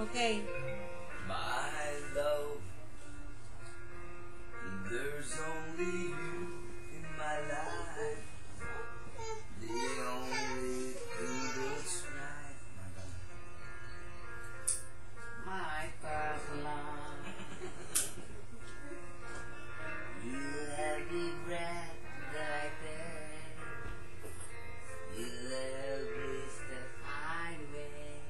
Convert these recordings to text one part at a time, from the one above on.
Okay. My love, there's only you in my life. The only thing that's right. My Pavlov. You have the breath that I take. You love this that I make.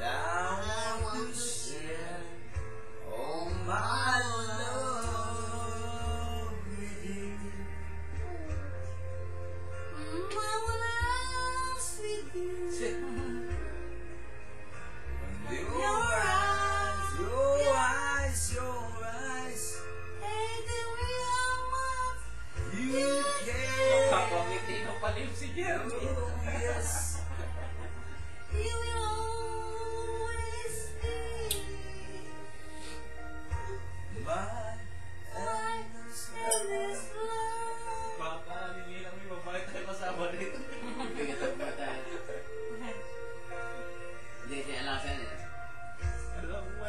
I want to share all my love with you. I wanna ask with you. Your eyes, Hey, tell me how much you care. Papangiti mo pala yung si Jerry. Oh, yes. you will always be My my endless love. Baka, hindi lang may babae tayo kasama dito. Bigat ang bata. Hindi, siya alasan eh. Alam mo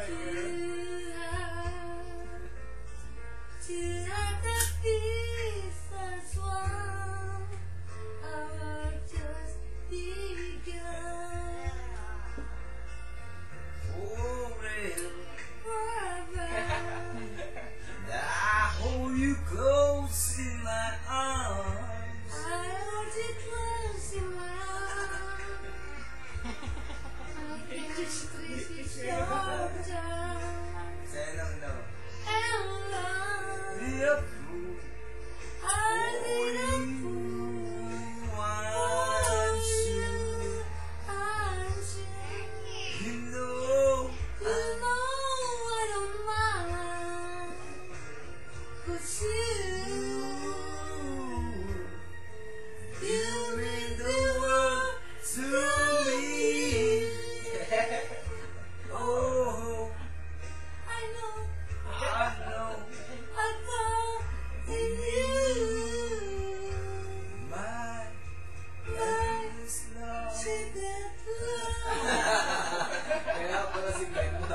To have the peace that's one, our just begun forever. forever. I hold you close in my arms. I hold you close in my arms. I can squeeze your shoulders Sa'yo lang daw. and love. Be a fool. I need a fool. Want you. You know You know I don't mind, 'cause you mean the world to me. Oh, I know I know I thought in you. my Like endless love. secret love. Kaya pala si Glenn mo.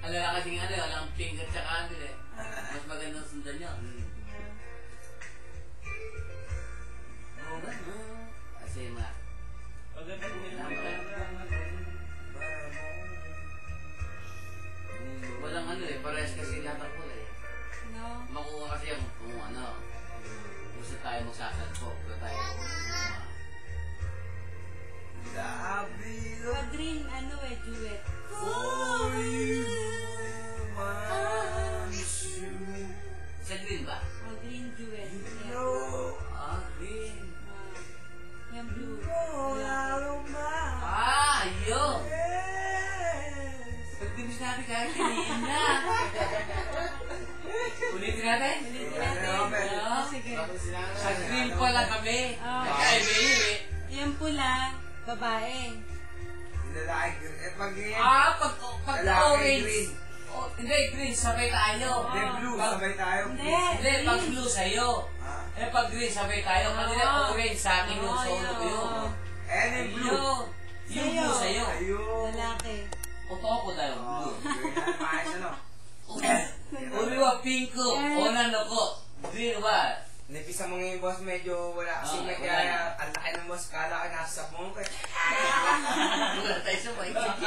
Alala kasing ano, walang pink at saka ano eh. Mas magandang sundan yun. Oo ba? Kasi ma... Walang ano eh, parehas kasi lahat ang kulay eh. No? Makuha kasi yung kung ano. Gusto tayo magsasalpo. Gusto tayo I'll be the Green, ano eh, duet. for you. Want you. Sa green ba? Green duet. You Yeah. know Green. Yung blue. all I don't mind. Yun! Yes. Ba't di mo sinabi kahit kanina? Ulitin natin? Yeah. Sige. Sa green pala kami. Nagkaiba-iba. Yung pula, babae. Lalaki, pag Pag lalaki orange. green. Oh, hindi, green, sabay tayo. Then blue, sabay tayo. Hindi. Hindi, pag blue sa'yo. Ah. Pag green, sabay tayo. Kanina orange sa akin yung solo ko yun. And in blue. Yung blue sa'yo. Ayun. Lalaki. Totoo ko dahil Oh, blue. green na. Maayos ano? Uli wa pink ko. Onan ako. Green wa. Napisa mo ngayon, boss, medyo wala kasi Ah, may wala kaya na. ang laki ng boss, kala ka nasa sapong ko eh. Wala tayo sa may.